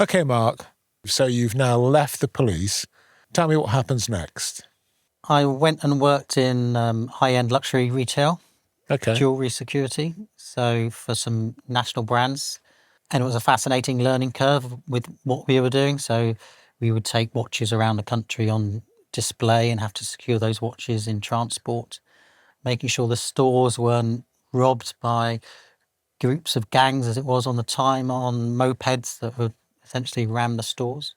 Okay, Mark. So you've now left the police. Tell me what happens next. I went and worked in high-end luxury retail, Okay. jewellery security, so for some national brands. And it was a fascinating learning curve with what we were doing. So we would take watches around the country on display and have to secure those watches in transport, making sure the stores weren't robbed by groups of gangs, as it was on the time, on mopeds that would essentially ram the stores.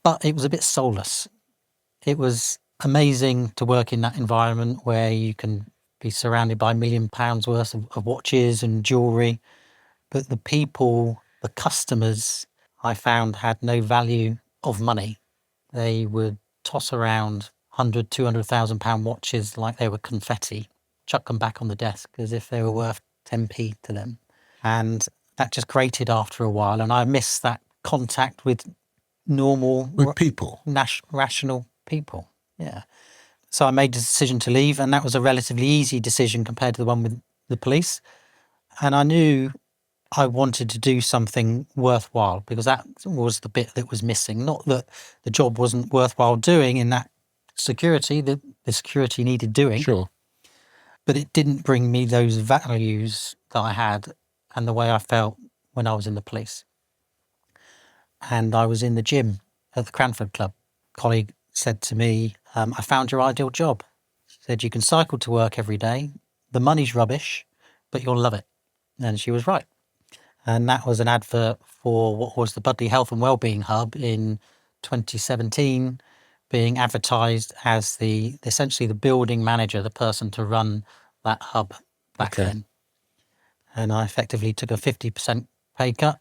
But it was a bit soulless. It was amazing to work in that environment where you can be surrounded by £1 million worth of watches and jewellery. But the people, the customers, I found had no value of money. They would toss around 100, £200,000 watches like they were confetti, chuck them back on the desk as if they were worth 10p to them. And that just grated after a while. And I missed that contact with normal, With people? rational people. Yeah. So I made the decision to leave, and that was a relatively easy decision compared to the one with the police. And I knew I wanted to do something worthwhile because that was the bit that was missing. Not that the job wasn't worthwhile doing in that security, the security needed doing. Sure. But it didn't bring me those values that I had and the way I felt when I was in the police. And I was in the gym at the Cranford Club. A colleague said to me, I found your ideal job. She said, you can cycle to work every day. The money's rubbish, but you'll love it. And she was right. And that was an advert for what was the Budley Health and Wellbeing Hub in 2017, being advertised as essentially the building manager, the person to run that hub back then. And I effectively took a 50% pay cut,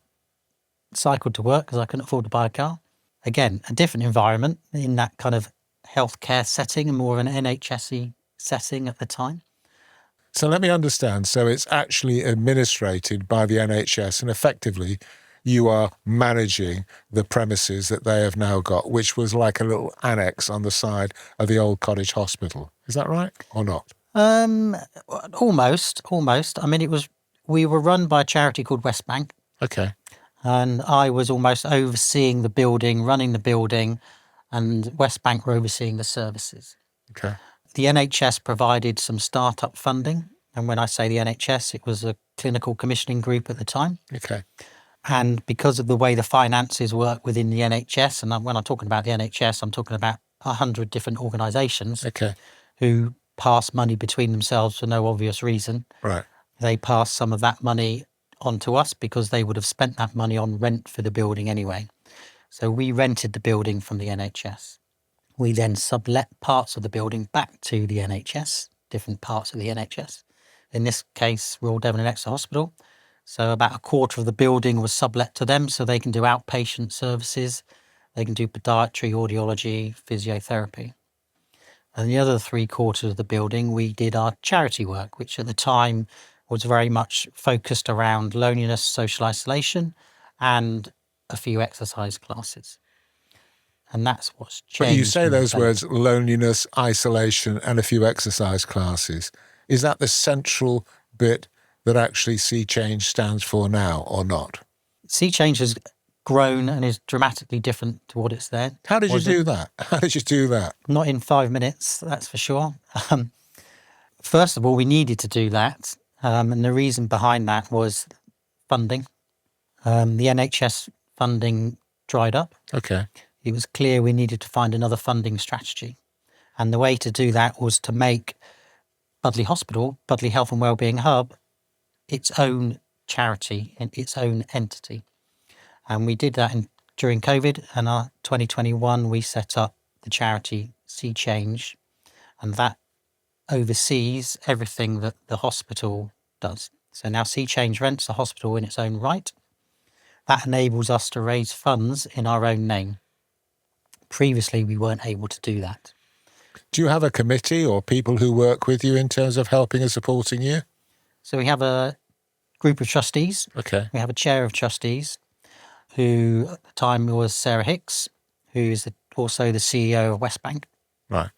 cycled to work because I couldn't afford to buy a car. Again, a different environment in that kind of healthcare setting and more of an NHS-y setting at the time. So let me understand. So it's actually administrated by the NHS, and effectively you are managing the premises that they have now got, which was like a little annex on the side of the old cottage hospital. Is that right or not? Almost. I mean, we were run by a charity called West Bank. Okay. And I was almost overseeing the building, running the building, and West Bank were overseeing the services. Okay. The NHS provided some startup funding. And when I say the NHS, it was a clinical commissioning group at the time. Okay. And because of the way the finances work within the NHS, and when I'm talking about the NHS, I'm talking about 100 different organisations who pass money between themselves for no obvious reason. Right. They pass some of that money on to us because they would have spent that money on rent for the building anyway. So we rented the building from the NHS. We then sublet parts of the building back to the NHS, different parts of the NHS. In this case, Royal Devon and Exeter Hospital. So about a quarter of the building was sublet to them so they can do outpatient services. They can do podiatry, audiology, physiotherapy. And the other 3/4 of the building, we did our charity work, which at the time was very much focused around loneliness, social isolation, and a few exercise classes. And that's what's changed. But you say those words, loneliness, isolation, and a few exercise classes. Is that the central bit that actually Sea Change stands for now or not? Sea Change has grown and is dramatically different to what it's then. How did you do that? Not in 5 minutes, that's for sure. First of all, we needed to do that. And the reason behind that was funding. The NHS funding dried up. Okay. It was clear we needed to find another funding strategy. And the way to do that was to make Budley Hospital, Budley Health and Wellbeing Hub, its own charity and its own entity. And we did that during COVID, and our 2021, we set up the charity Sea Change, and that oversees everything that the hospital does. So now Sea Change rents the hospital in its own right. That enables us to raise funds in our own name. Previously, we weren't able to do that. Do you have a committee or people who work with you in terms of helping and supporting you? So we have a group of trustees. Okay. We have a chair of trustees who at the time was Sarah Hicks, who is also the CEO of West Bank. Right.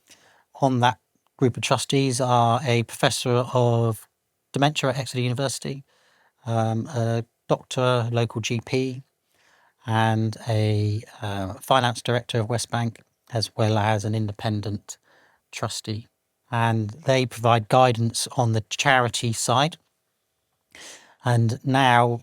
On that group of trustees are a professor of dementia at Exeter University, a doctor, local GP, and a finance director of Westbank, as well as an independent trustee. And they provide guidance on the charity side. And now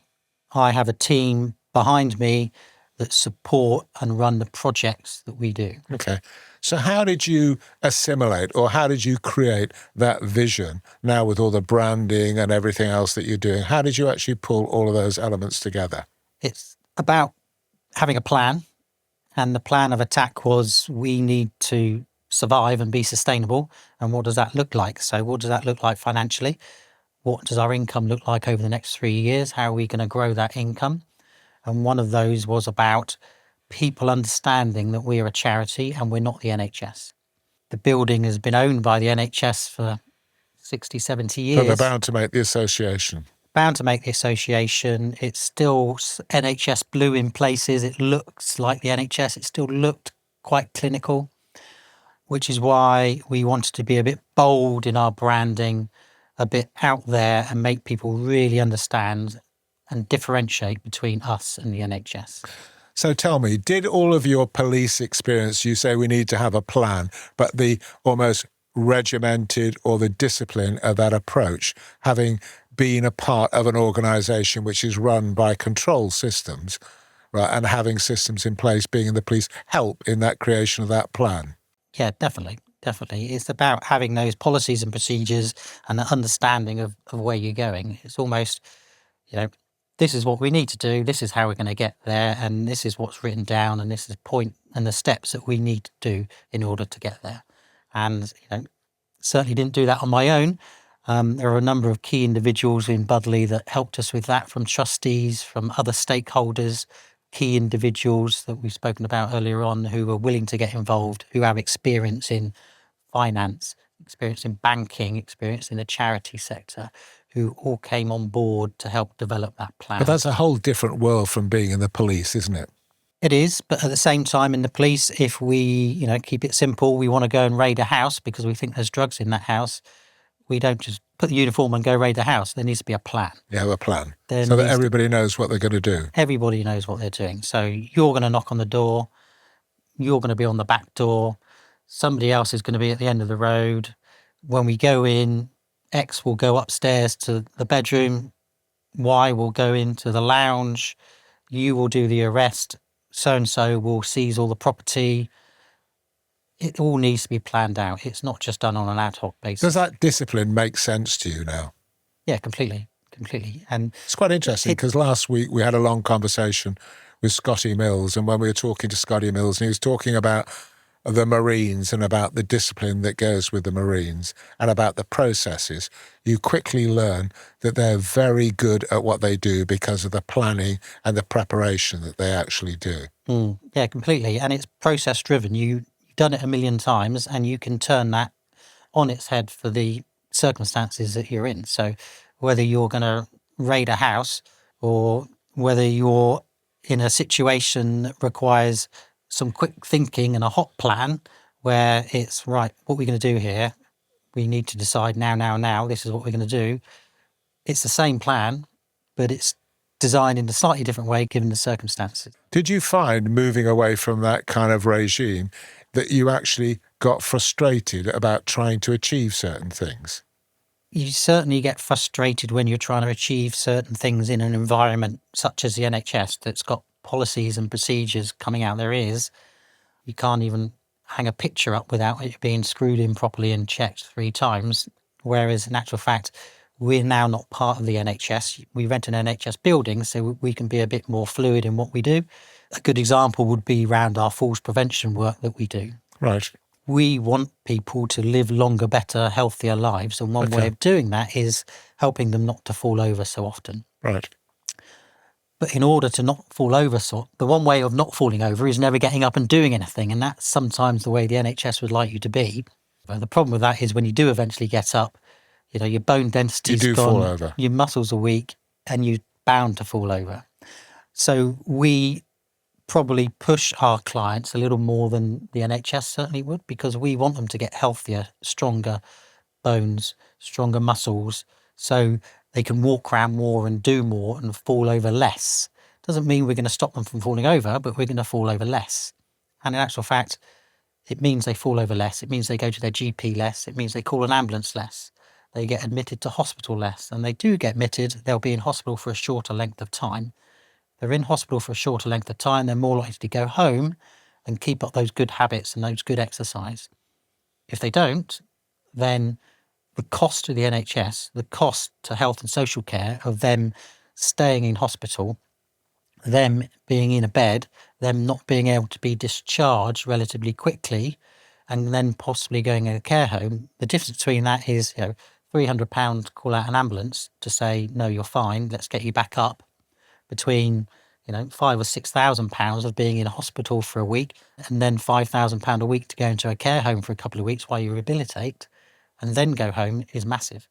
I have a team behind me that support and run the projects that we do. Okay. So how did you assimilate, or how did you create that vision now with all the branding and everything else that you're doing? How did you actually pull all of those elements together? It's about having a plan. And the plan of attack was we need to survive and be sustainable. And what does that look like? So what does that look like financially? What does our income look like over the next 3 years? How are we going to grow that income? And one of those was about people understanding that we are a charity and we're not the NHS. The building has been owned by the NHS for 60, 70 years. So they're bound to make the association. Bound to make the association. It's still NHS blue in places. It looks like the NHS. It still looked quite clinical, which is why we wanted to be a bit bold in our branding, a bit out there, and make people really understand and differentiate between us and the NHS. So tell me, did all of your police experience, you say we need to have a plan, but the almost regimented or the discipline of that approach, having been a part of an organisation which is run by control systems, right, and having systems in place, being in the police, help in that creation of that plan? Yeah, definitely. Definitely. It's about having those policies and procedures and the understanding of where you're going. It's almost, this is what we need to do. This is how we're going to get there. And this is what's written down. And this is the point and the steps that we need to do in order to get there. And, certainly didn't do that on my own. There are a number of key individuals in Budley that helped us with that, from trustees, from other stakeholders, key individuals that we've spoken about earlier on who were willing to get involved, who have experience in finance, experience in banking, experience in the charity sector, who all came on board to help develop that plan. But that's a whole different world from being in the police, isn't it? It is, but at the same time, in the police, if we, keep it simple, we want to go and raid a house because we think there's drugs in that house. We don't just put the uniform and go raid the house. There needs to be a plan. Yeah, a plan. So that everybody knows what they're going to do. Everybody knows what they're doing. So you're going to knock on the door. You're going to be on the back door. Somebody else is going to be at the end of the road. When we go in, X will go upstairs to the bedroom. Y will go into the lounge. You will do the arrest. So-and-so will seize all the property. It all needs to be planned out. It's not just done on an ad hoc basis. Does that discipline make sense to you now? Yeah, completely. And it's quite interesting because last week we had a long conversation with Scotty Mills, and when we were talking to Scotty Mills, and he was talking about the Marines and about the discipline that goes with the Marines and about the processes, you quickly learn that they're very good at what they do because of the planning and the preparation that they actually do. Yeah, completely. And it's process driven. You've done it a million times and you can turn that on its head for the circumstances that you're in. So whether you're going to raid a house or whether you're in a situation that requires some quick thinking and a hot plan where it's, right, what are we going to do here? We need to decide now, this is what we're going to do. It's the same plan, but it's designed in a slightly different way given the circumstances. Did you find, moving away from that kind of regime, that you actually got frustrated about trying to achieve certain things? You certainly get frustrated when you're trying to achieve certain things in an environment such as the NHS that's got policies and procedures coming out their ears. You can't even hang a picture up without it being screwed in properly and checked 3 times. Whereas in actual fact, we're now not part of the NHS. We rent an NHS building, so we can be a bit more fluid in what we do. A good example would be around our falls prevention work that we do. Right. We want people to live longer, better, healthier lives. And one way of doing that is helping them not to fall over so often. Right. But in order to not fall over, the one way of not falling over is never getting up and doing anything. And that's sometimes the way the NHS would like you to be. But the problem with that is when you do eventually get up, your bone density's gone, fall over. Your muscles are weak, and you're bound to fall over. So we probably push our clients a little more than the NHS certainly would, because we want them to get healthier, stronger bones, stronger muscles, so they can walk around more and do more and fall over less. Doesn't mean we're going to stop them from falling over, but we're going to fall over less. And in actual fact, it means they fall over less. It means they go to their GP less. It means they call an ambulance less. They get admitted to hospital less. And they do get admitted, they'll be in hospital for a shorter length of time. They're in hospital for a shorter length of time, they're more likely to go home and keep up those good habits and those good exercise. If they don't, then the cost to the NHS, the cost to health and social care of them staying in hospital, them being in a bed, them not being able to be discharged relatively quickly, and then possibly going in a care home, the difference between that is, £300 to call out an ambulance to say, no, you're fine, let's get you back up, between £5,000 or £6,000 of being in a hospital for a week, and then £5,000 a week to go into a care home for a couple of weeks while you rehabilitate and then go home is massive.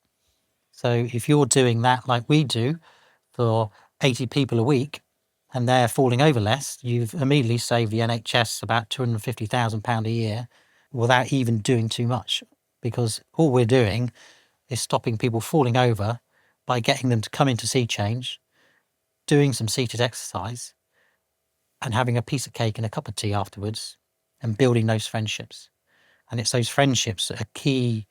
So if you're doing that like we do for 80 people a week and they're falling over less, you've immediately saved the NHS about £250,000 a year without even doing too much, because all we're doing is stopping people falling over by getting them to come in to see change, doing some seated exercise and having a piece of cake and a cup of tea afterwards and building those friendships. And it's those friendships that are key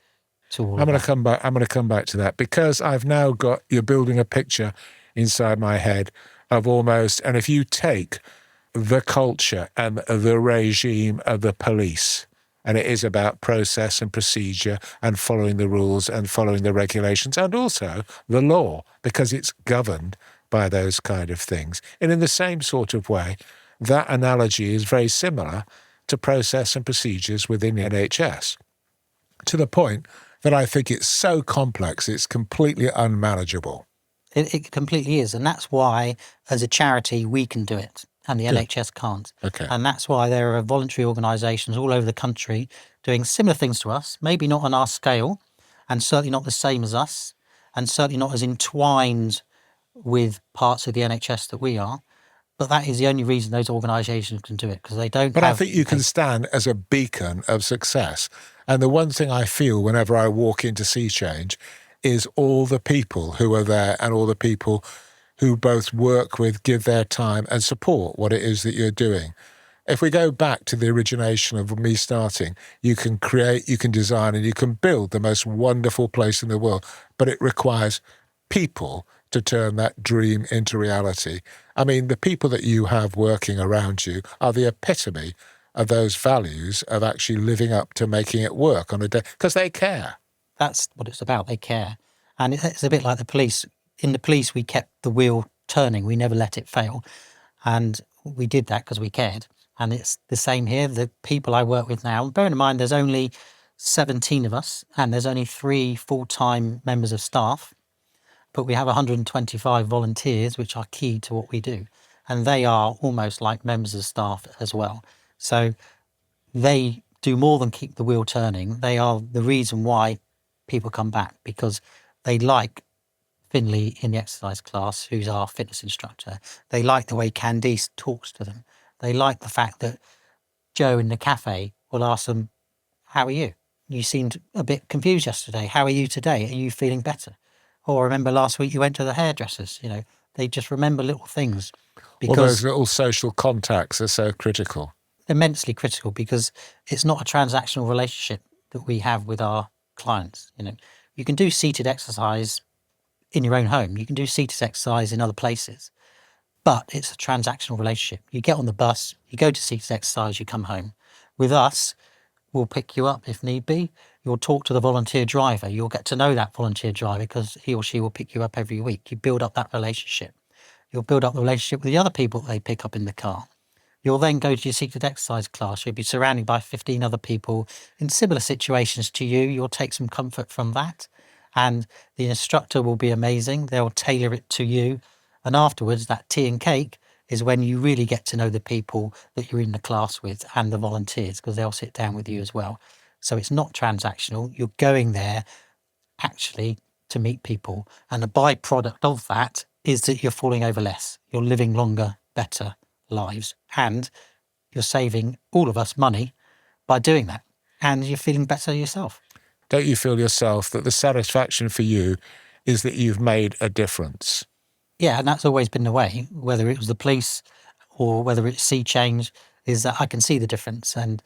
to all I'm of going that. to come back. I'm going to come back to that, because I've now got, you're building a picture inside my head of almost, and if you take the culture and the regime of the police, and it is about process and procedure and following the rules and following the regulations and also the law, because it's governed by those kind of things. And in the same sort of way, that analogy is very similar to process and procedures within the NHS, to the point that I think it's so complex, it's completely unmanageable. It completely is. And that's why, as a charity, we can do it and the NHS can't. Okay. And that's why there are voluntary organisations all over the country doing similar things to us, maybe not on our scale, and certainly not the same as us, and certainly not as entwined with parts of the NHS that we are. But that is the only reason those organisations can do it, because they don't But have... I think you can stand as a beacon of success. And the one thing I feel whenever I walk into Sea Change is all the people who are there and all the people who both work with, give their time and support what it is that you're doing. If we go back to the origination of me starting, you can create, you can design, and you can build the most wonderful place in the world, but it requires people to turn that dream into reality. I mean, the people that you have working around you are the epitome of those values of actually living up to making it work on a day, because they care. That's what it's about. They care. And it's a bit like the police. In the police, we kept the wheel turning. We never let it fail. And we did that because we cared. And it's the same here. The people I work with now, bearing in mind there's only 17 of us and there's only 3 full-time members of staff, but we have 125 volunteers, which are key to what we do. And they are almost like members of staff as well. So they do more than keep the wheel turning. They are the reason why people come back, because they like Finley in the exercise class, who's our fitness instructor. They like the way Candice talks to them. They like the fact that Joe in the cafe will ask them, how are you? You seemed a bit confused yesterday. How are you today? Are you feeling better? Or remember last week you went to the hairdressers? They just remember little things, All those because little social contacts are so critical. immensely critical, because it's not a transactional relationship that we have with our clients. You can do seated exercise in your own home. You can do seated exercise in other places, but it's a transactional relationship. You get on the bus, you go to seated exercise, you come home. With us, we'll pick you up if need be. You'll talk to the volunteer driver. You'll get to know that volunteer driver because he or she will pick you up every week. You build up that relationship. You'll build up the relationship with the other people that they pick up in the car. You'll then go to your seated exercise class. You'll be surrounded by 15 other people in similar situations to you. You'll take some comfort from that. And the instructor will be amazing. They'll tailor it to you. And afterwards, that tea and cake is when you really get to know the people that you're in the class with and the volunteers, because they'll sit down with you as well. So it's not transactional. You're going there actually to meet people. And the byproduct of that is that you're falling over less. You're living longer, better lives, and you're saving all of us money by doing that, and you're feeling better yourself. Don't you feel yourself that the satisfaction for you is that you've made a difference? Yeah, and that's always been the way, whether it was the police or whether it's Sea Change, is that I can see the difference. And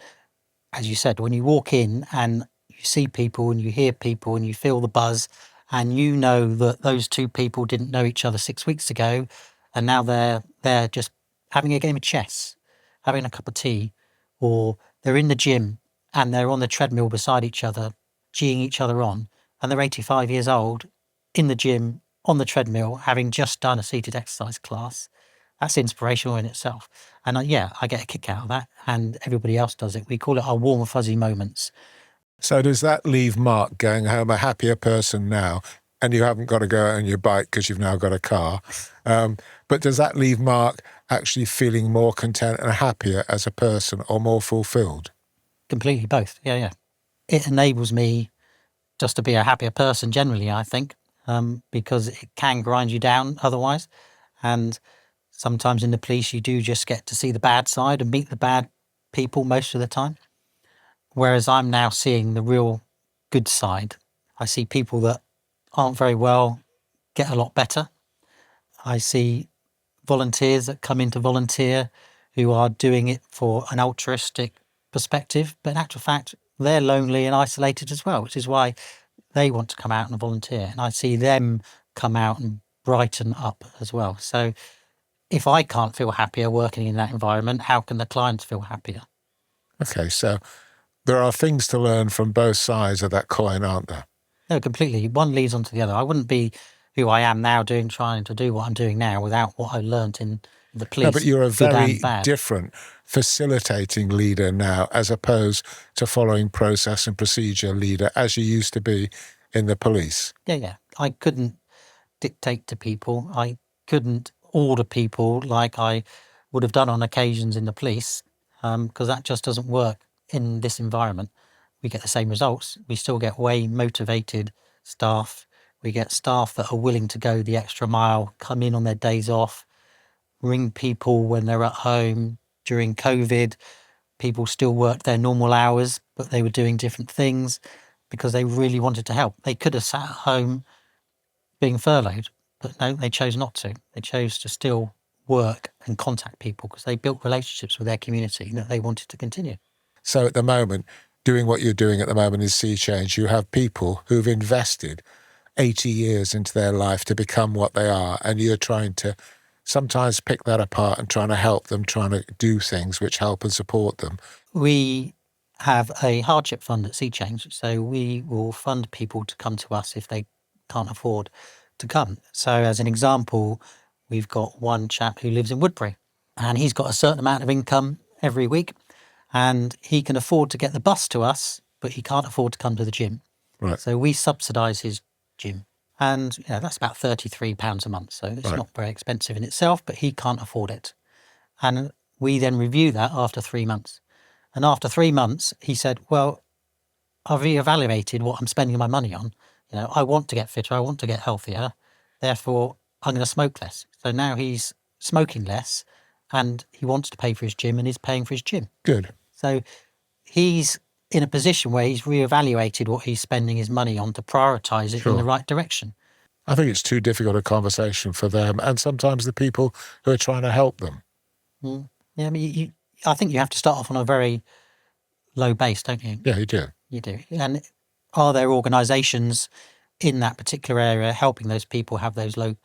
as you said, when you walk in and you see people and you hear people and you feel the buzz, and you know that those two people didn't know each other 6 weeks ago, and now they're just having a game of chess, having a cup of tea, or they're in the gym and they're on the treadmill beside each other, geeing each other on, and they're 85 years old in the gym on the treadmill, having just done a seated exercise class. That's inspirational in itself. And yeah, I get a kick out of that, and everybody else does it. We call it our warm, fuzzy moments. So does that leave Mark going home a happier person now? And you haven't got to go out on your bike because you've now got a car. But does that leave Mark actually feeling more content and happier as a person, or more fulfilled? Completely both. Yeah, yeah. It enables me just to be a happier person generally, I think, because it can grind you down otherwise. And sometimes in the police, you do just get to see the bad side and meet the bad people most of the time. Whereas I'm now seeing the real good side. I see people that aren't very well get a lot better. I see volunteers that come in to volunteer who are doing it for an altruistic perspective, but in actual fact, they're lonely and isolated as well, which is why they want to come out and volunteer. And I see them come out and brighten up as well. So if I can't feel happier working in that environment, how can the clients feel happier? Okay, so there are things to learn from both sides of that coin, aren't there? No, completely. One leads on to the other. I wouldn't be who I am now trying to do what I'm doing now without what I learnt in the No, but police, you're a good very and bad. different facilitating leader now, as opposed to following process and procedure leader as you used to be in the police. Yeah, yeah. I couldn't dictate to people. I couldn't order people like I would have done on occasions in the police, because that just doesn't work in this environment. We get the same results. We still get way motivated staff. We get staff that are willing to go the extra mile, come in on their days off, ring people when they're at home. During COVID, people still worked their normal hours, but they were doing different things because they really wanted to help. They could have sat at home being furloughed, but no, they chose not to. They chose to still work and contact people because they built relationships with their community that they wanted to continue. So at the moment, doing what you're doing at the moment is Sea Change. You have people who've invested 80 years into their life to become what they are, and you're trying to sometimes pick that apart and trying to help them, trying to do things which help and support them. We have a hardship fund at Sea Change, so we will fund people to come to us if they can't afford to come. So as an example, we've got one chap who lives in Woodbury, and he's got a certain amount of income every week, and he can afford to get the bus to us, but he can't afford to come to the gym. Right. So we subsidise his gym. And that's about £33 a month. So it's Right. not very expensive in itself, but he can't afford it. And we then review that after 3 months. And after 3 months, he said, well, I've reevaluated what I'm spending my money on. I want to get fitter. I want to get healthier. Therefore, I'm going to smoke less. So now he's smoking less and he wants to pay for his gym and is paying for his gym. Good. So he's in a position where he's reevaluated what he's spending his money on to prioritise it in the right direction. I think it's too difficult a conversation for them and sometimes the people who are trying to help them. Yeah, I mean, I think you have to start off on a very low base, don't you? Yeah, you do. You do. And are there organisations in that particular area helping those people have those low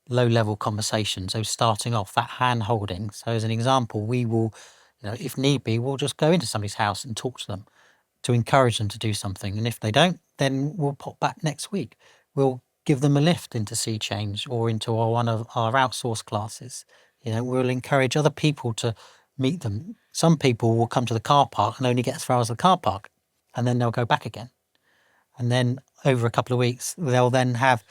level conversations? So starting off that hand holding. So as an example, we will, if need be, we'll just go into somebody's house and talk to them to encourage them to do something. And if they don't, then we'll pop back next week. We'll give them a lift into Sea Change or into one of our outsourced classes. We'll encourage other people to meet them. Some people will come to the car park and only get as far as the car park, and then they'll go back again. And then over a couple of weeks, they'll then have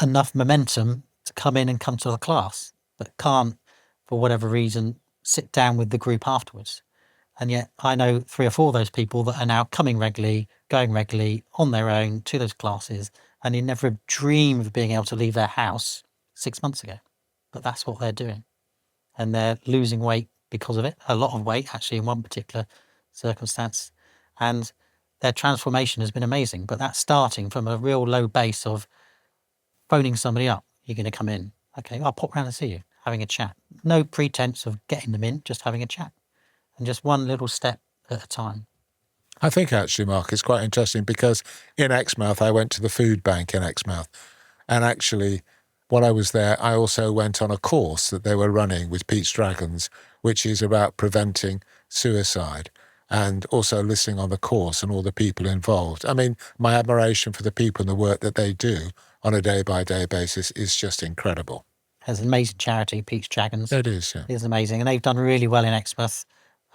enough momentum to come in and come to the class, but can't, for whatever reason, sit down with the group afterwards. And yet I know 3 or 4 of those people that are now coming regularly, going regularly on their own to those classes, and they never dream of being able to leave their house 6 months ago. But that's what they're doing. And they're losing weight because of it, a lot of weight actually in one particular circumstance. And their transformation has been amazing. But that's starting from a real low base of phoning somebody up. You're going to come in. Okay, I'll pop round and see you, having a chat. No pretense of getting them in, just having a chat. And just one little step at a time. I think actually, Mark, it's quite interesting because in Exmouth, I went to the food bank in Exmouth. And actually, while I was there, I also went on a course that they were running with Pete's Dragons, which is about preventing suicide, and also listening on the course and all the people involved. I mean, my admiration for the people and the work that they do on a day-by-day basis is just incredible. There's an amazing charity, Pete's Dragons. It is, yeah. It's amazing. And they've done really well in Exmouth,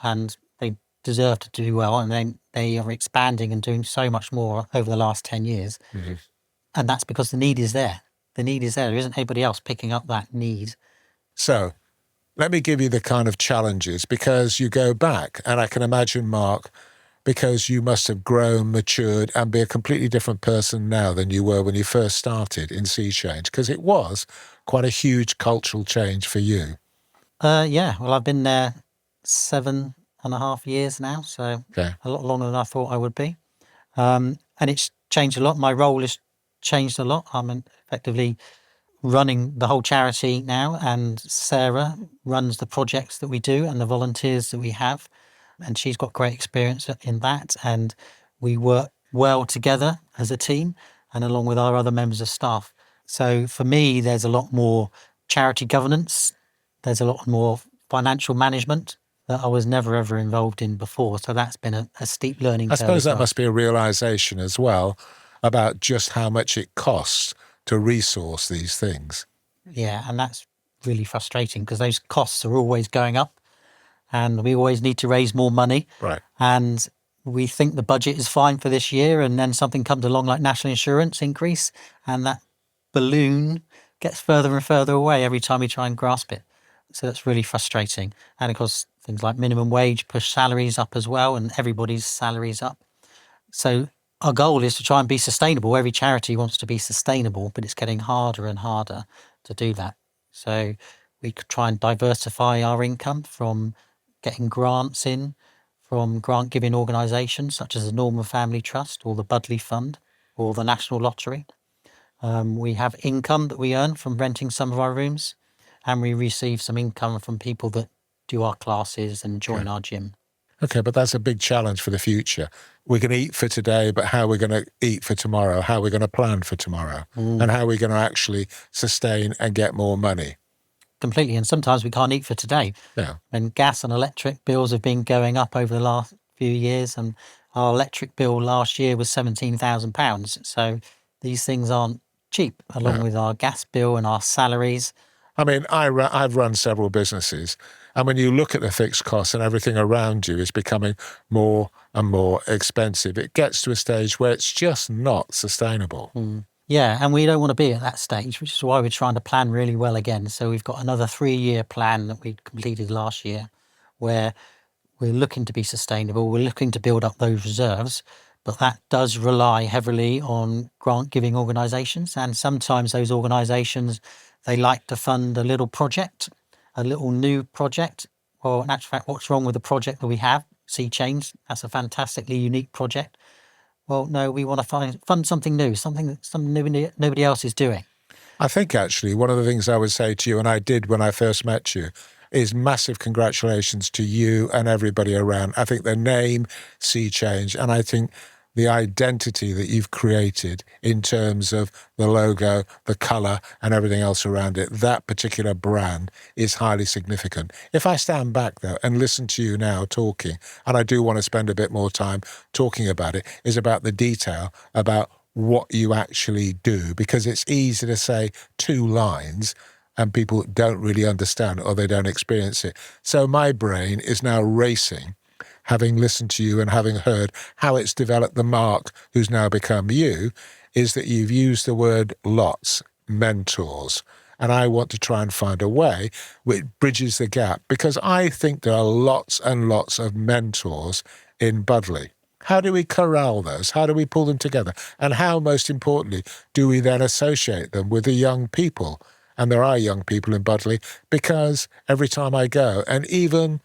and they deserve to do well. And they are expanding and doing so much more over the last 10 years. Mm-hmm. And that's because the need is there. The need is there. There isn't anybody else picking up that need. So let me give you the kind of challenges, because you go back, and I can imagine, Mark, because you must have grown, matured, and be a completely different person now than you were when you first started in Sea Change, because it was quite a huge cultural change for you. Yeah, well, I've been there 7.5 years now, so Okay. a lot longer than I thought I would be. And it's changed a lot. My role has changed a lot. I'm effectively running the whole charity now, and Sarah runs the projects that we do and the volunteers that we have. And she's got great experience in that. And we work well together as a team and along with our other members of staff. So for me, there's a lot more charity governance. There's a lot more financial management that I was never, ever involved in before. So that's been a steep learning I curve. suppose as that well. must be a realization as well about just how much it costs to resource these things. Yeah, and that's really frustrating because those costs are always going up and we always need to raise more money. Right. And we think the budget is fine for this year, and then something comes along like national insurance increase, and that balloon gets further and further away every time we try and grasp it. So that's really frustrating. And of course, things like minimum wage push salaries up as well, and everybody's salaries up. So our goal is to try and be sustainable. Every charity wants to be sustainable, but it's getting harder and harder to do that. So we could try and diversify our income from getting grants in from grant giving organisations such as the Norman Family Trust or the Budley Fund or the National Lottery. We have income that we earn from renting some of our rooms, and we receive some income from people that do our classes and join our gym. Okay, but that's a big challenge for the future. We can eat for today, but how are we going to eat for tomorrow? How are we going to plan for tomorrow? And how are we going to actually sustain and get more money? Completely. And sometimes we can't eat for today. Yeah. And gas and electric bills have been going up over the last few years. And our electric bill last year was £17,000. So these things aren't cheap, along with our gas bill and our salaries. I mean, I've run several businesses, and when you look at the fixed costs and everything around you is becoming more and more expensive, it gets to a stage where it's just not sustainable. Yeah, and we don't want to be at that stage, which is why we're trying to plan really well again. So we've got another 3-year plan that we completed last year where we're looking to be sustainable. We're looking to build up those reserves, but that does rely heavily on grant-giving organisations. And sometimes those organisations, they like to fund a little project, a little new project. Well, in actual fact, what's wrong with the project that we have? Sea Change, that's a fantastically unique project. Well, no, we want to fund something new, something nobody else is doing. I think actually one of the things I would say to you, and I did when I first met you, is massive congratulations to you and everybody around. I think the name Sea Change, and I think the identity that you've created in terms of the logo, the colour and everything else around it, that particular brand is highly significant. If I stand back though and listen to you now talking, and I do want to spend a bit more time talking about it, is about the detail, about what you actually do, because it's easy to say 2 lines and people don't really understand or they don't experience it. So my brain is now racing, having listened to you and having heard how it's developed the Mark who's now become you, is that you've used the word lots, mentors. And I want to try and find a way which bridges the gap, because I think there are lots and lots of mentors in Budley. How do we corral those? How do we pull them together? And how, most importantly, do we then associate them with the young people? And there are young people in Budley, because every time I go, and even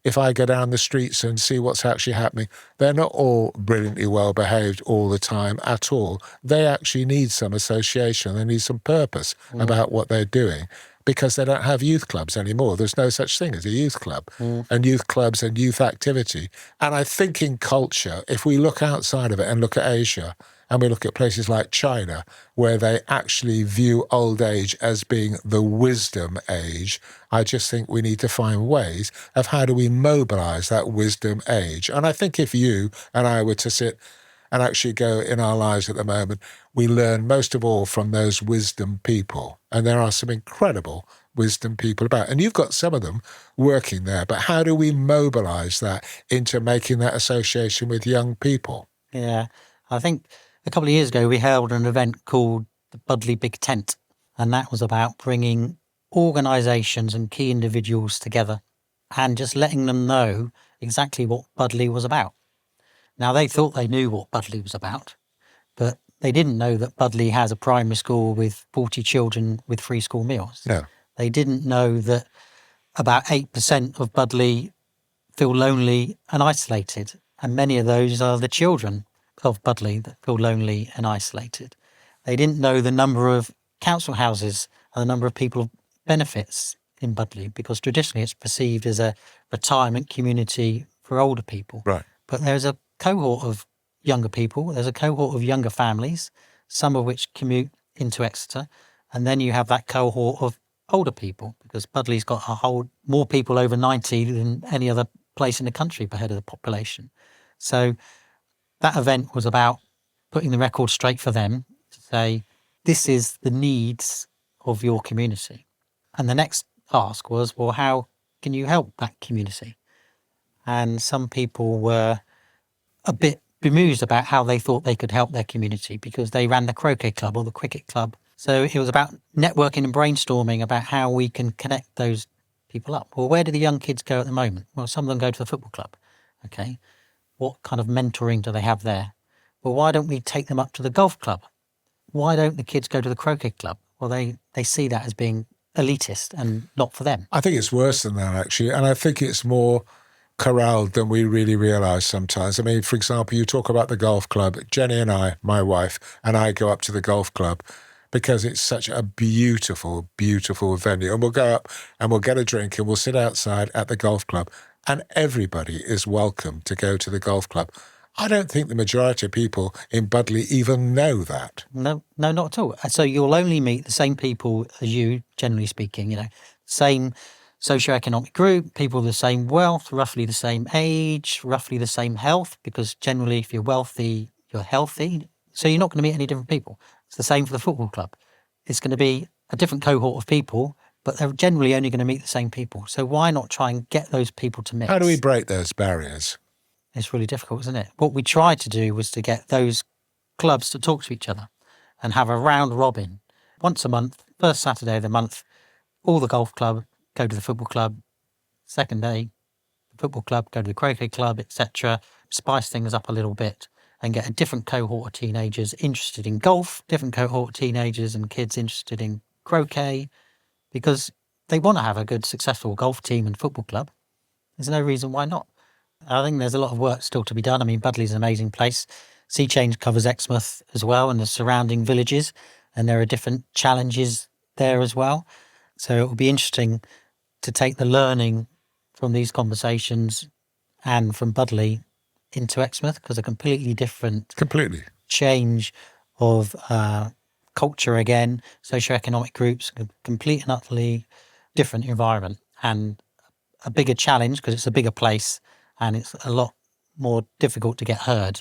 if I go down the streets and see what's actually happening, they're not all brilliantly well behaved all the time at all. They actually need some association. They need some purpose about what they're doing, because they don't have youth clubs anymore. There's no such thing as a youth club, and youth clubs and youth activity. And I think in culture, if we look outside of it and look at Asia, and we look at places like China, where they actually view old age as being the wisdom age, I just think we need to find ways of how do we mobilize that wisdom age. And I think if you and I were to sit and actually go in our lives at the moment, we learn most of all from those wisdom people. And there are some incredible wisdom people about. And you've got some of them working there. But how do we mobilize that into making that association with young people? Yeah, I think a couple of years ago we held an event called the Budley Big Tent, and that was about bringing organisations and key individuals together and just letting them know exactly what Budley was about. Now, they thought they knew what Budley was about, but they didn't know that Budley has a primary school with 40 children with free school meals. No. They didn't know that about 8% of Budley feel lonely and isolated, and many of those are the children of Budley that feel lonely and isolated. They didn't know the number of council houses and the number of people benefits in Budley, because traditionally it's perceived as a retirement community for older people. Right. But there's a cohort of younger people, there's a cohort of younger families, some of which commute into Exeter, and then you have that cohort of older people, because Budley's got a whole more people over 90 than any other place in the country per head of the population. So that event was about putting the record straight for them to say, this is the needs of your community. And the next ask was, well, how can you help that community? And some people were a bit bemused about how they thought they could help their community, because they ran the croquet club or the cricket club. So it was about networking and brainstorming about how we can connect those people up. Well, where do the young kids go at the moment? Well, some of them go to the football club. Okay. What kind of mentoring do they have there? Well, why don't we take them up to the golf club? Why don't the kids go to the croquet club? Well, they see that as being elitist and not for them. I think it's worse than that, actually. And I think it's more corralled than we really realise sometimes. I mean, for example, you talk about the golf club. Jenny and I, my wife, and I go up to the golf club because it's such a beautiful, beautiful venue. And we'll go up and we'll get a drink and we'll sit outside at the golf club, and everybody is welcome to go to the golf club. I don't think the majority of people in Budley even know that. No, not at all. So you'll only meet the same people as you, generally speaking, same socioeconomic group, people of the same wealth, roughly the same age, roughly the same health, because generally if you're wealthy, you're healthy. So you're not going to meet any different people. It's the same for the football club. It's going to be a different cohort of people, but they're generally only going to meet the same people. So why not try and get those people to mix? How do we break those barriers? It's really difficult, isn't it? What we tried to do was to get those clubs to talk to each other and have a round robin. Once a month, first Saturday of the month, all the golf club go to the football club. Second day, the football club go to the croquet club, etc. Spice things up a little bit and get a different cohort of teenagers interested in golf, different cohort of teenagers and kids interested in croquet, because they want to have a good, successful golf team and football club. There's no reason why not. I think there's a lot of work still to be done. I mean, Budley's an amazing place. Sea Change covers Exmouth as well and the surrounding villages, and there are different challenges there as well. So it will be interesting to take the learning from these conversations and from Budley into Exmouth, because a completely different change of culture again, socioeconomic groups, a complete and utterly different environment, and a bigger challenge because it's a bigger place and it's a lot more difficult to get heard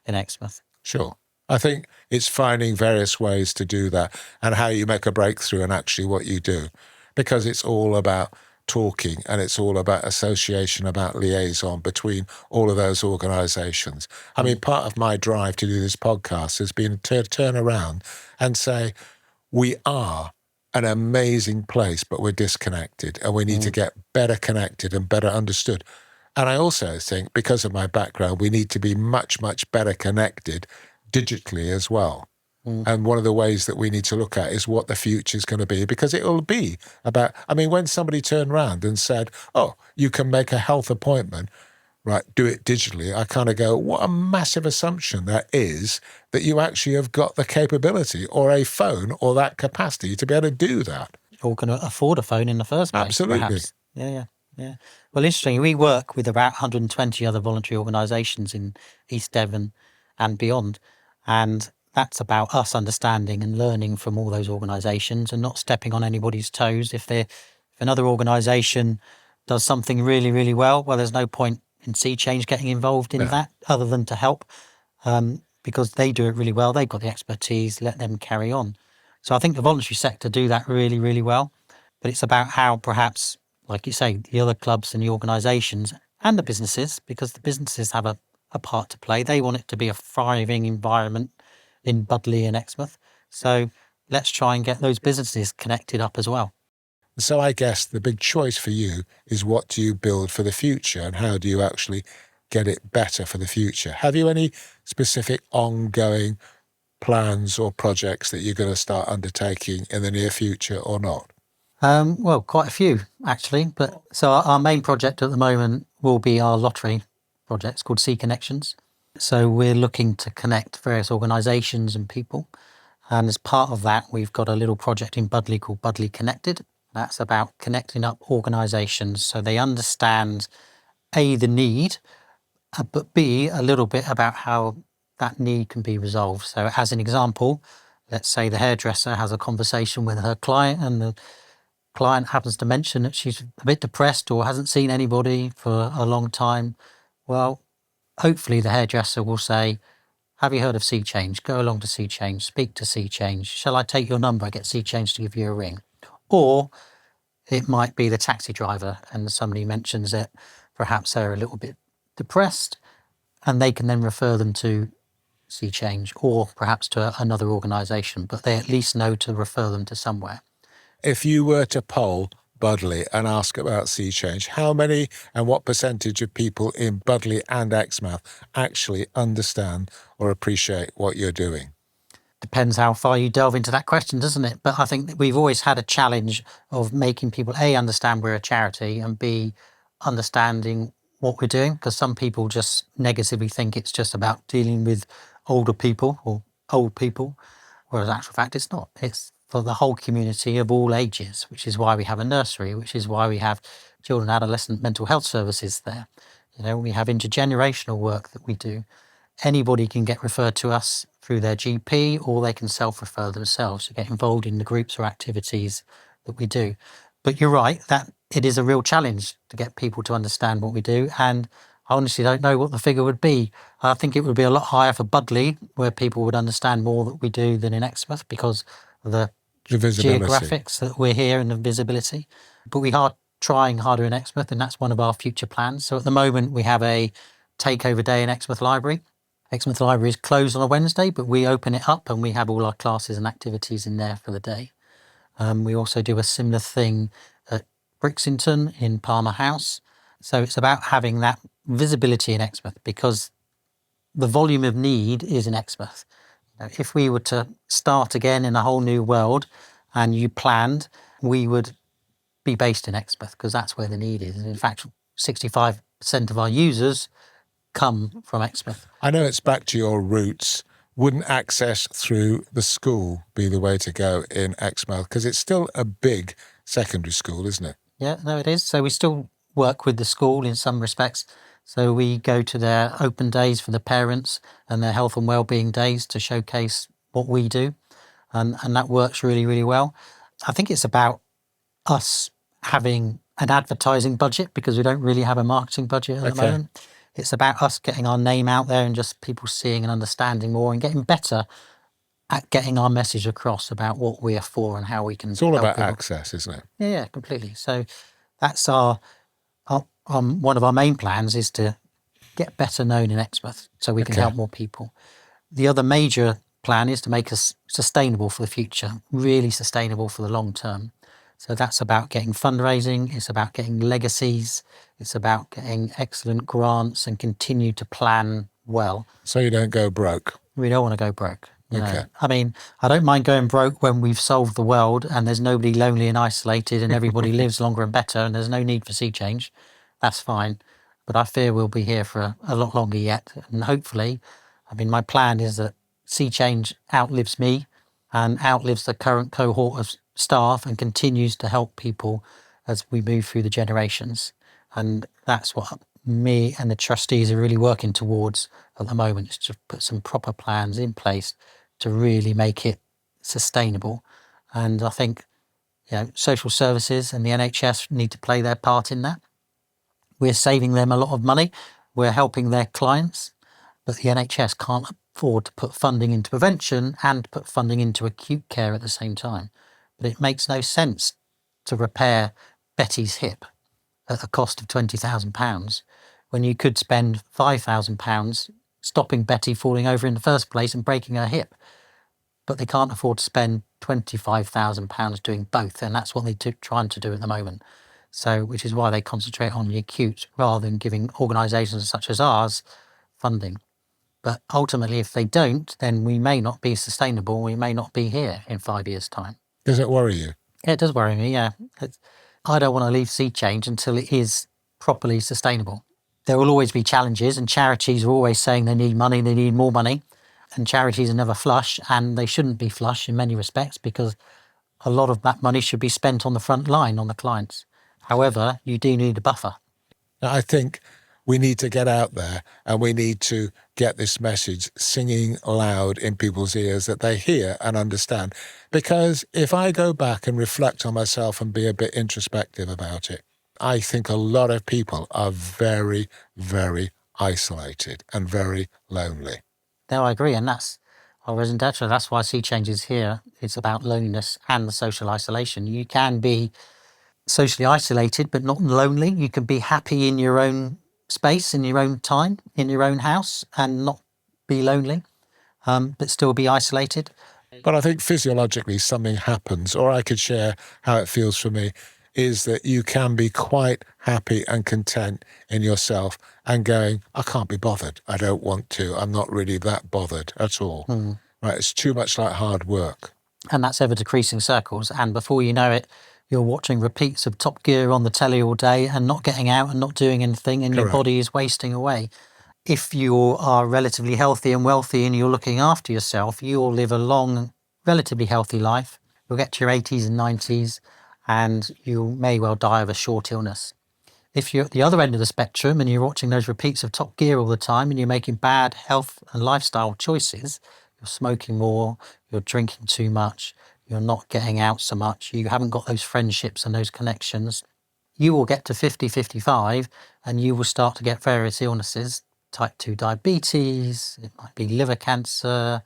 in Exmouth. Sure. I think it's finding various ways to do that and how you make a breakthrough in actually what you do, because it's all about talking and it's all about association, about liaison between all of those organisations. I mean, part of my drive to do this podcast has been to turn around and say, we are an amazing place, but we're disconnected and we need to get better connected and better understood. And I also think, because of my background, we need to be much, much better connected digitally as well. And one of the ways that we need to look at is what the future is going to be, because it will be about, I mean, when somebody turned around and said, oh, you can make a health appointment, right, do it digitally, I kind of go, what a massive assumption that is, that you actually have got the capability or a phone or that capacity to be able to do that. Or can afford a phone in the first place, Absolutely. perhaps. Yeah. Well, interestingly, we work with about 120 other voluntary organisations in East Devon and beyond. And that's about us understanding and learning from all those organisations and not stepping on anybody's toes. If another organisation does something really, really well, there's no point in Sea Change getting involved in that other than to help, because they do it really well. They've got the expertise, let them carry on. So I think the voluntary sector do that really, really well. But it's about how perhaps, like you say, the other clubs and the organisations and the businesses, because the businesses have a part to play. They want it to be a thriving environment in Budleigh and Exmouth. So let's try and get those businesses connected up as well. So I guess the big choice for you is, what do you build for the future and how do you actually get it better for the future? Have you any specific ongoing plans or projects that you're going to start undertaking in the near future or not? Well, quite a few actually. But so our main project at the moment will be our lottery project. It's called Sea Connections. So we're looking to connect various organisations and people. And as part of that, we've got a little project in Budleigh called Budleigh Connected. That's about connecting up organisations so they understand A, the need, but B, a little bit about how that need can be resolved. So as an example, let's say the hairdresser has a conversation with her client and the client happens to mention that she's a bit depressed or hasn't seen anybody for a long time. Well, hopefully the hairdresser will say, have you heard of Sea Change? Go along to Sea Change, speak to Sea Change. Shall I take your number, get Sea Change to give you a ring? Or it might be the taxi driver and somebody mentions that perhaps they're a little bit depressed and they can then refer them to Sea Change or perhaps to another organisation, but they at least know to refer them to somewhere. If you were to poll Budleigh and ask about Sea Change, how many and what percentage of people in Budleigh and Exmouth actually understand or appreciate what you're doing? Depends how far you delve into that question, doesn't it? But I think that we've always had a challenge of making people A, understand we're a charity, and B, understanding what we're doing, because some people just negatively think it's just about dealing with older people or old people, whereas in actual fact it's not. It's for the whole community of all ages, which is why we have a nursery, which is why we have children and adolescent mental health services there. We have intergenerational work that we do. Anybody can get referred to us through their GP or they can self-refer themselves to get involved in the groups or activities that we do. But you're right, that it is a real challenge to get people to understand what we do. And I honestly don't know what the figure would be. I think it would be a lot higher for Budleigh, where people would understand more that we do than in Exmouth because of the geographics that we're here and the visibility. But we are trying harder in Exmouth, and that's one of our future plans. So at the moment, we have a takeover day in Exmouth Library. Exmouth Library is closed on a Wednesday, but we open it up and we have all our classes and activities in there for the day. We also do a similar thing at Brixington in Palmer House. So it's about having that visibility in Exmouth because the volume of need is in Exmouth. If we were to start again in a whole new world and you planned, we would be based in Exmouth because that's where the need is. And in fact, 65% of our users come from Exmouth. I know it's back to your roots. Wouldn't access through the school be the way to go in Exmouth? Because it's still a big secondary school, isn't it? Yeah, no, it is. So we still work with the school in some respects. So we go to their open days for the parents and their health and wellbeing days to showcase what we do. And that works really, really well. I think it's about us having an advertising budget because we don't really have a marketing budget at the moment. It's about us getting our name out there and just people seeing and understanding more and getting better at getting our message across about what we are for and how we can. It's all help about people. access, isn't it? Yeah, completely. So that's our one of our main plans is to get better known in Exmouth so we can help more people. The other major plan is to make us sustainable for the future, really sustainable for the long term. So that's about getting fundraising, it's about getting legacies, it's about getting excellent grants and continue to plan well. So you don't go broke. We don't want to go broke. Okay. I mean, I don't mind going broke when we've solved the world and there's nobody lonely and isolated and everybody lives longer and better and there's no need for sea change. That's fine. But I fear we'll be here for a lot longer yet. And hopefully, I mean, my plan is that sea change outlives me and outlives the current cohort of staff and continues to help people as we move through the generations. And that's what me and the trustees are really working towards at the moment, is to put some proper plans in place to really make it sustainable. And I think social services and the NHS need to play their part in that. We're saving them a lot of money. We're helping their clients, but the NHS can't afford to put funding into prevention and put funding into acute care at the same time. But it makes no sense to repair Betty's hip at a cost of £20,000 when you could spend £5,000 stopping Betty falling over in the first place and breaking her hip. But they can't afford to spend £25,000 doing both, and that's what they're trying to do at the moment. So, which is why they concentrate on the acute rather than giving organisations such as ours funding. But ultimately, if they don't, then we may not be sustainable. We may not be here in 5 years' time. Does it worry you? It does worry me, yeah. I don't want to leave sea change until it is properly sustainable. There will always be challenges, and charities are always saying they need money, they need more money. And charities are never flush, and they shouldn't be flush in many respects because a lot of that money should be spent on the front line, on the clients. However, you do need a buffer. I think we need to get out there and we need to get this message singing loud in people's ears that they hear and understand. Because if I go back and reflect on myself and be a bit introspective about it, I think a lot of people are very, very isolated and very lonely. No, I agree. And that's our resident actually. That's why Sea Change is here. It's about loneliness and the social isolation. You can be socially isolated, but not lonely. You can be happy in your own space, in your own time, in your own house, and not be lonely, but still be isolated. But I think physiologically something happens, or I could share how it feels for me, is that you can be quite happy and content in yourself and going, I can't be bothered. I don't want to. I'm not really that bothered at all. Right? It's too much like hard work. And that's ever decreasing circles. And before you know it, you're watching repeats of Top Gear on the telly all day and not getting out and not doing anything, and your body is wasting away. If you are relatively healthy and wealthy and you're looking after yourself, you'll live a long, relatively healthy life. You'll get to your 80s and 90s and you may well die of a short illness. If you're at the other end of the spectrum and you're watching those repeats of Top Gear all the time and you're making bad health and lifestyle choices, you're smoking more, you're drinking too much, you're not getting out so much, you haven't got those friendships and those connections, you will get to 50, 55 and you will start to get various illnesses, type 2 diabetes, it might be liver cancer,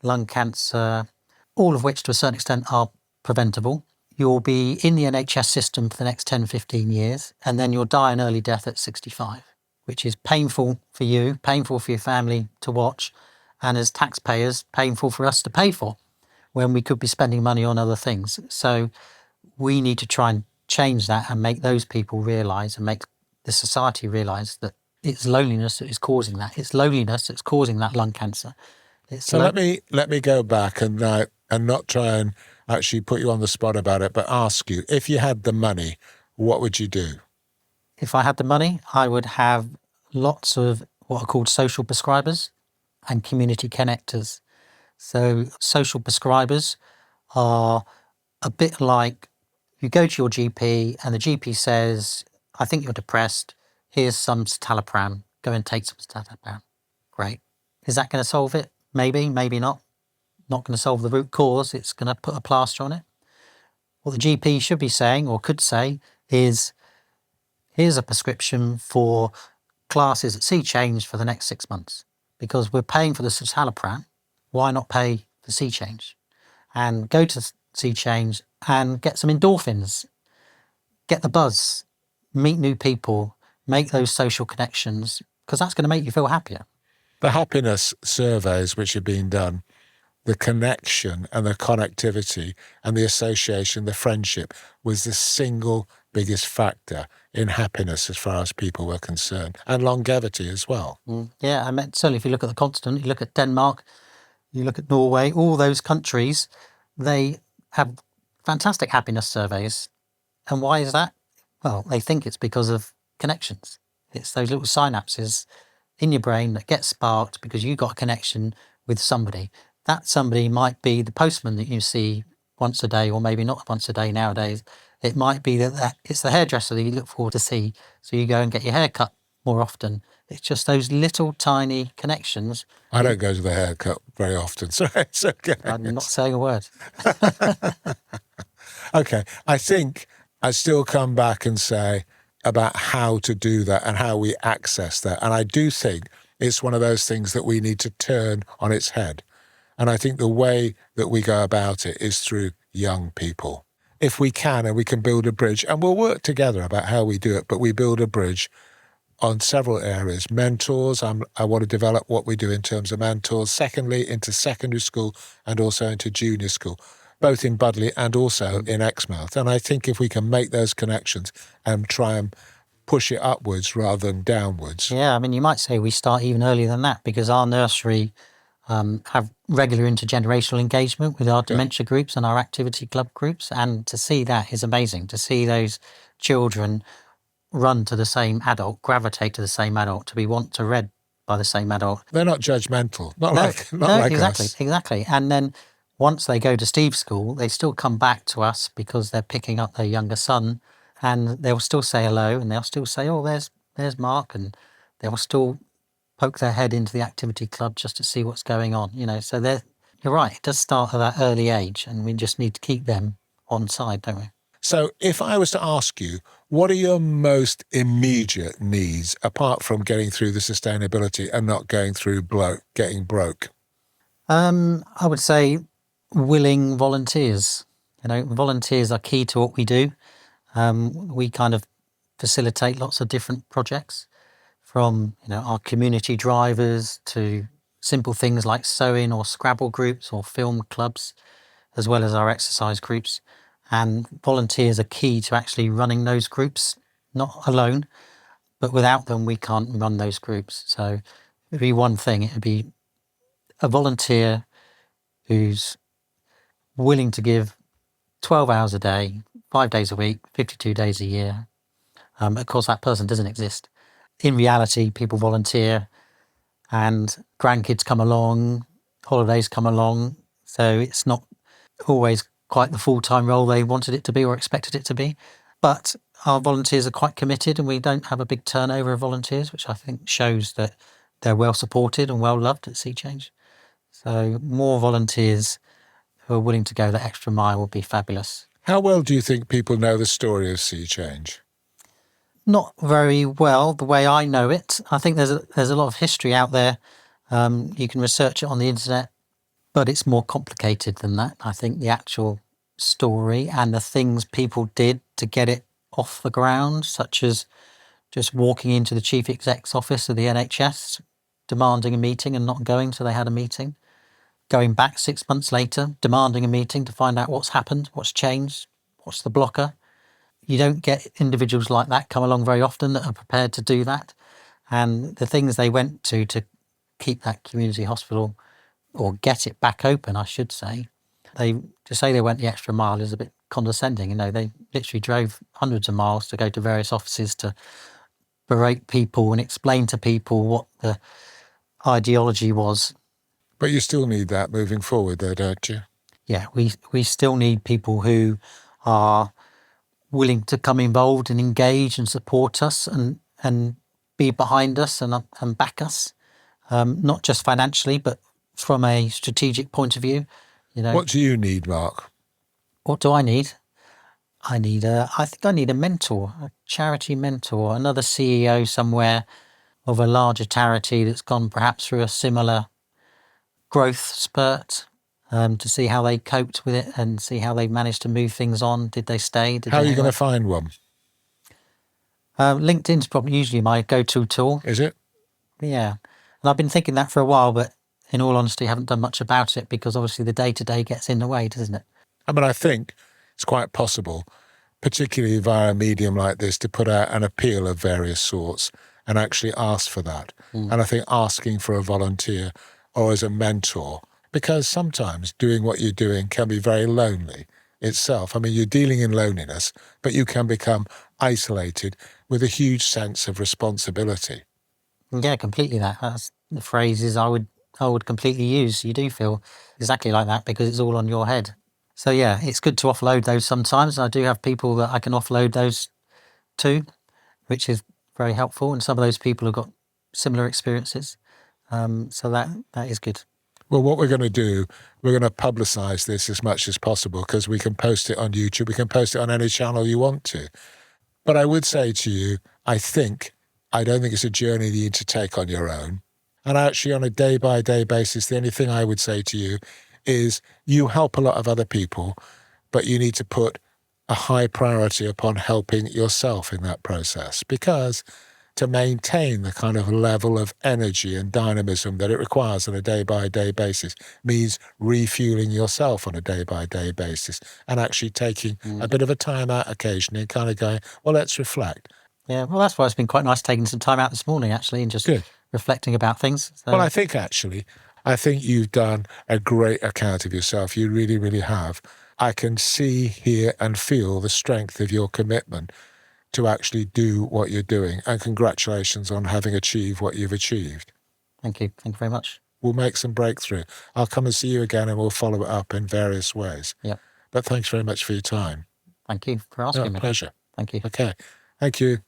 lung cancer, all of which to a certain extent are preventable. You'll be in the NHS system for the next 10, 15 years, and then you'll die an early death at 65, which is painful for you, painful for your family to watch, and as taxpayers, painful for us to pay for when we could be spending money on other things. So we need to try and change that and make those people realise and make the society realise that it's loneliness that is causing that. It's loneliness that's causing that lung cancer. So let me go back and not try and actually put you on the spot about it, but ask you, if you had the money, what would you do? If I had the money, I would have lots of what are called social prescribers and community connectors. So social prescribers are a bit like you go to your GP and the GP says, I think you're depressed. Here's some citalopram. Go and take some citalopram. Great. Is that going to solve it? Maybe, maybe not. Not going to solve the root cause. It's going to put a plaster on it. What the GP should be saying or could say is, here's a prescription for classes at Sea Change for the next 6 months. Because we're paying for the citalopram, why not pay for Sea Change? And go to Sea Change and get some endorphins. Get the buzz. Meet new people. Make those social connections. Because that's going to make you feel happier. The happiness surveys which are being done, the connection and the connectivity and the association, the friendship was the single biggest factor in happiness as far as people were concerned, and longevity as well. Yeah, I mean, certainly if you look at the continent, you look at Denmark, You look at Norway, all those countries, they have fantastic happiness surveys. And why is that? Well, they think it's because of connections. It's those little synapses in your brain that get sparked because you got a connection with somebody. That somebody might be the postman that you see once a day, or maybe not once a day nowadays. It might be that it's the hairdresser that you look forward to see, so you go and get your hair cut more often. It's just those little tiny connections. I don't go to the haircut very often, so it's okay. I'm not saying a word. Okay, I think I still come back and say about how to do that and how we access that. And I do think it's one of those things that we need to turn on its head. And I think the way that we go about it is through young people. If we can, and we can build a bridge, and we'll work together about how we do it, but we build a bridge on several areas. Mentors, I want to develop what we do in terms of mentors. Secondly, into secondary school and also into junior school, both in Budley and also in Exmouth. And I think if we can make those connections and try and push it upwards rather than downwards. Yeah, I mean, you might say we start even earlier than that, because our nursery have regular intergenerational engagement with our dementia groups and our activity club groups. And to see that is amazing, to see those children run to the same adult, gravitate to the same adult, to be want to read by the same adult. They're not judgmental, not No, like exactly, us. exactly. And then once they go to Steve's school, they still come back to us because they're picking up their younger son, and they'll still say hello, and they'll still say, "Oh, there's Mark," and they'll still poke their head into the activity club just to see what's going on. So you're right. It does start at that early age, and we just need to keep them on side, don't we? So if I was to ask you, what are your most immediate needs apart from getting through the sustainability and not going through getting broke? I would say willing volunteers. Volunteers are key to what we do. We kind of facilitate lots of different projects, from our community drivers to simple things like sewing or Scrabble groups or film clubs, as well as our exercise groups. And volunteers are key to actually running those groups, not alone, but without them, we can't run those groups. So it'd be one thing. It would be a volunteer who's willing to give 12 hours a day, 5 days a week, 52 days a year. Of course, that person doesn't exist. In reality, people volunteer and grandkids come along, holidays come along. So it's not always quite the full-time role they wanted it to be or expected it to be. But our volunteers are quite committed, and we don't have a big turnover of volunteers, which I think shows that they're well supported and well loved at Sea Change. So more volunteers who are willing to go that extra mile would be fabulous. How well do you think people know the story of Sea Change? Not very well, the way I know it. I think there's a lot of history out there. You can research it on the internet, but it's more complicated than that. I think the actual story and the things people did to get it off the ground, such as just walking into the chief exec's office of the NHS, demanding a meeting and not going till they had a meeting, going back 6 months later, demanding a meeting to find out what's happened, what's changed, what's the blocker. You don't get individuals like that come along very often that are prepared to do that. And the things they went to keep that community hospital, or get it back open, I should say, to say they went the extra mile is a bit condescending. They literally drove hundreds of miles to go to various offices to berate people and explain to people what the ideology was. But you still need that moving forward though, don't you? Yeah, we still need people who are willing to come involved and engage and support us and be behind us and back us, not just financially, but from a strategic point of view. What do you need, Mark? What do I need? I think I need a mentor, a charity mentor, another CEO somewhere of a larger charity that's gone perhaps through a similar growth spurt, to see how they coped with it and see how they managed to move things on. Did they stay? How are you going to find one? LinkedIn's probably usually my go-to tool. Is it? Yeah. And I've been thinking that for a while, but in all honesty, haven't done much about it because obviously the day-to-day gets in the way, doesn't it? I think it's quite possible, particularly via a medium like this, to put out an appeal of various sorts and actually ask for that. And I think asking for a volunteer or as a mentor, because sometimes doing what you're doing can be very lonely itself. I mean, you're dealing in loneliness, but you can become isolated with a huge sense of responsibility. Yeah, completely. That's the phrases I would completely use. You do feel exactly like that because it's all on your head. So yeah, it's good to offload those sometimes. I do have people that I can offload those to, which is very helpful. And some of those people have got similar experiences. So that is good. Well, what we're going to do, we're going to publicize this as much as possible because we can post it on YouTube. We can post it on any channel you want to. But I would say to you, I don't think it's a journey that you need to take on your own. And actually, on a day-by-day basis, the only thing I would say to you is you help a lot of other people, but you need to put a high priority upon helping yourself in that process, because to maintain the kind of level of energy and dynamism that it requires on a day-by-day basis means refueling yourself on a day-by-day basis and actually taking a bit of a time out occasionally and kind of going, well, let's reflect. Yeah, well, that's why it's been quite nice taking some time out this morning, actually, and just Good. reflecting about things. So, Well, I think you've done a great account of yourself. You really, really have. I can see, hear, and feel the strength of your commitment to actually do what you're doing. And congratulations on having achieved what you've achieved. thank you. Thank you very much. We'll make some breakthrough. I'll come and see you again and we'll follow it up in various ways. Yeah. But thanks very much for your time. Thank you for asking me. Pleasure. Thank you. Okay. Thank you.